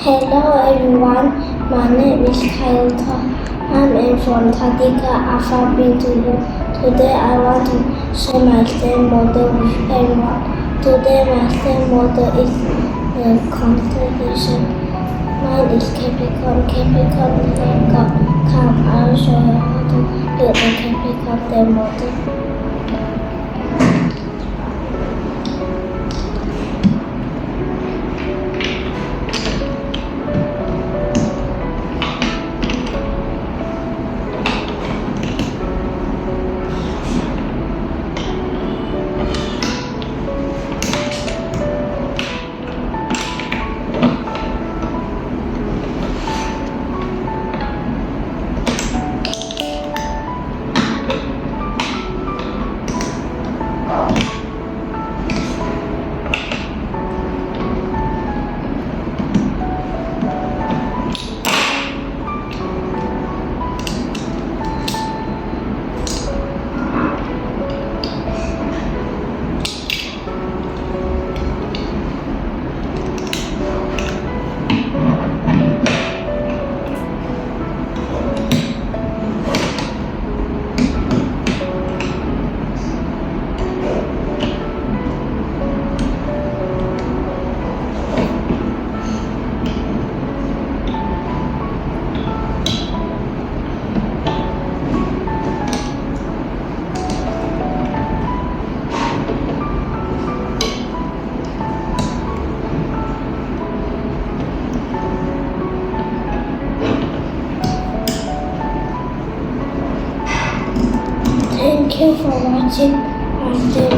Hello everyone, my name is Kayota. I'm from Tadika Alpha B2. Today I want to share my STEM model with everyone. Today my STEM model is the Constellation. Mine is Capricorn. Capricorn is a calm. I will show you how to build the Capricorn STEM model. Thank you for watching our